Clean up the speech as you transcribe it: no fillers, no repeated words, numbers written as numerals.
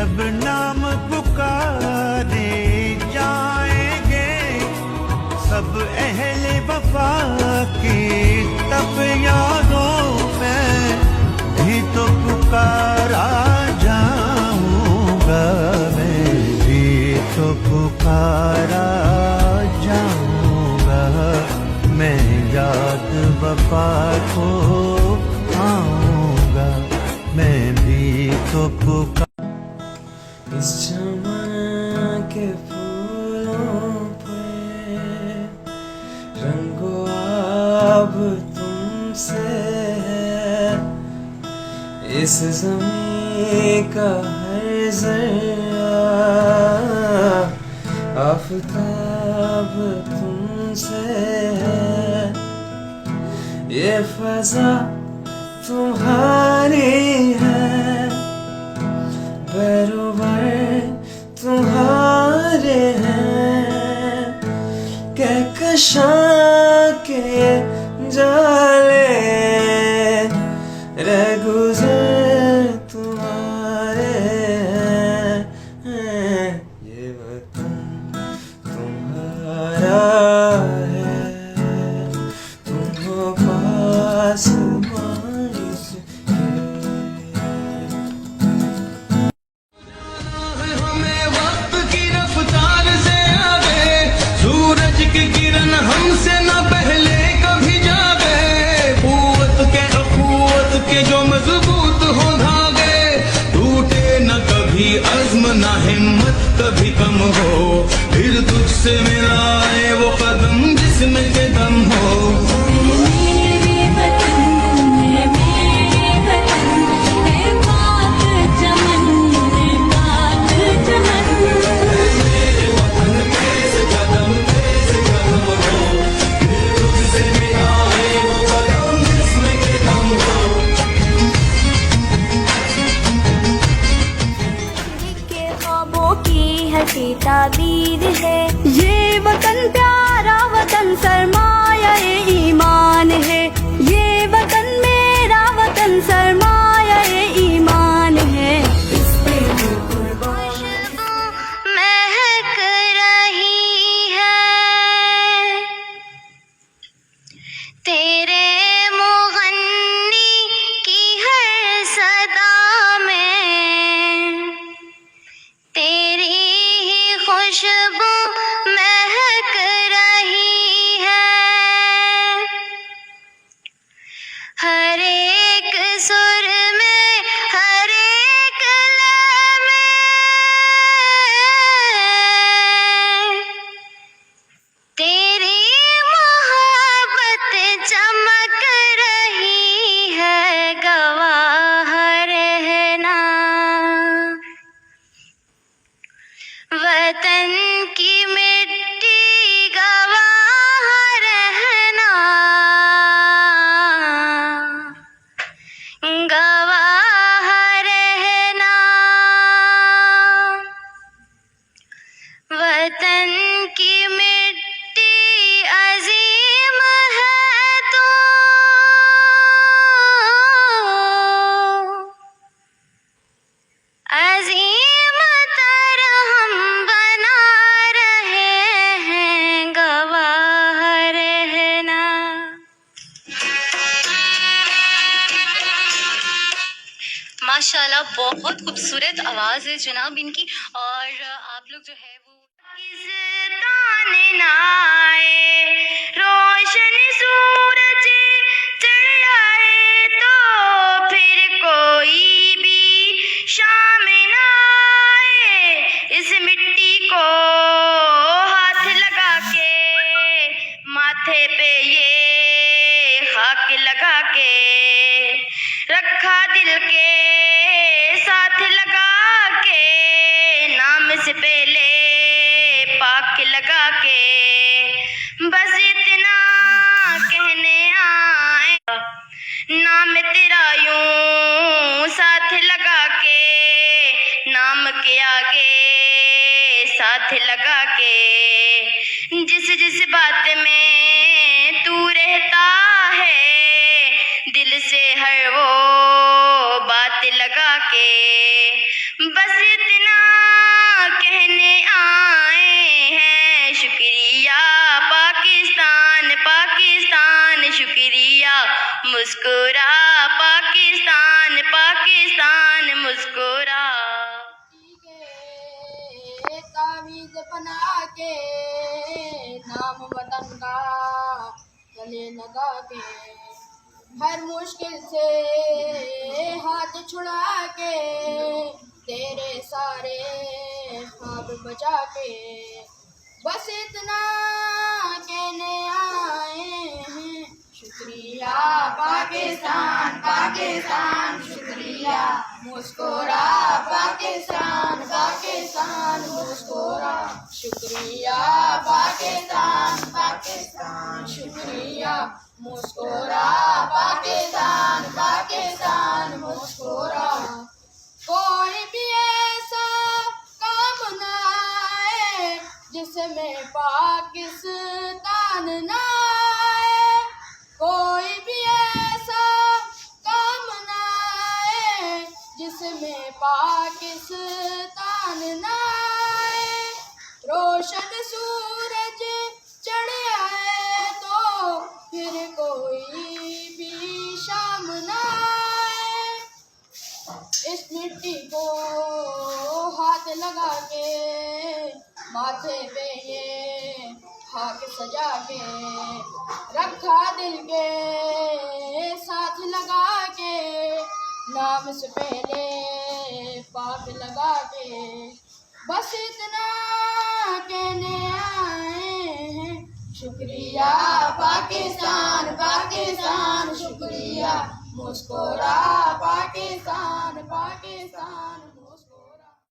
जब नाम पुकारे जाएंगे सब अहले वफा के, तब यादों में भी तो पुकारा जाऊंगा, मैं भी तो पुकारा जाऊंगा, मैं याद वफा को आऊंगा, मैं भी तो पुकारा। इस चमन के फूलों पे रंगो अब तुमसे है, इस ज़मीं का हर ज़र्रा आफ़ताब तुमसे है, ये फ़ज़ा तुम्हारी है, बरोबर तुम्हारे हैं, कहकशां के जाले रह गुज़र तुम्हारे हैं, ये वतन तुम्हारा है, तुम हो पास किरण हमसे न पहले कभी जागे, कुव्वत के जो मजबूत हो धागे, टूटे न कभी अज़्म न हिम्मत कभी कम हो, फिर तुझसे मिलाए वो कदम जिसमें के दम हो। ताबीर है ये वतन, प्यारा वतन सरमाया-ए ईमान है, ये वतन मेरा वतन सरमाया-ए ईमान है, इस पे खुशबू महक रही है तेरे मुगन्नी की हर सदा में, तेरी खुशबू महक रही है, हर एक सुर में हर एक लय में, तेरी मोहब्बत चमक रही है, गवाह रहना वतन की मिट्टी, गवाह रहना, गवाह रहना, वतन की मिट्टी अजीम है तो, अजीम तरह हम बना रहे हैं, गवाह रहना। माशाल्लाह, बहुत खूबसूरत आवाज़ है जनाब इनकी, और आप लोग जो है वो किस ताने ना आए रोशन सूरज चढ़ आए, तो फिर कोई भी शाम ना आए, इस मिट्टी को हाथ लगा के, माथे पे ये खाक लगा के, रखा दिल के साथ लगा के, नाम से पहले पाक लगा के, बस इतना कहने आए, नाम तेरा यूं साथ लगा के, नाम के आगे साथ लगा के, जिस जिस बात में तू रहता है, दिल से हर वो बात लगा के, बस इतना मुस्कुरा पाकिस्तान पाकिस्तान मुस्कुरा। के तावीज़ बना के नाम वतन का गले लगा के, हर मुश्किल से हाथ छुड़ा के, तेरे सारे ख्वाब बचा के, बस इतना कहने आए हैं शुक्रिया पाकिस्तान पाकिस्तान शुक्रिया। मुस्कुरा पाकिस्तान पाकिस्तान मुस्कुरा, शुक्रिया पाकिस्तान पाकिस्तान शुक्रिया। मुस्कुरा पाकिस्तान पाकिस्तान मुस्कुरा। कोई भी ऐसा काम न आए जिसमें पाकिस्तान न आए, कोई भी ऐसा काम न आए जिसमें पाकिस्तान न आए। रोशन सूरज चढ़ आए तो फिर कोई भी शाम न आए, इस मिट्टी को हाथ लगा के, माथे पे ये खाक सजा के, रखा दिल के साथ लगा के, नाम से पहले पाक लगा के, बस इतना कहने आए हैं शुक्रिया पाकिस्तान पाकिस्तान शुक्रिया। मुस्कुरा पाकिस्तान पाकिस्तान।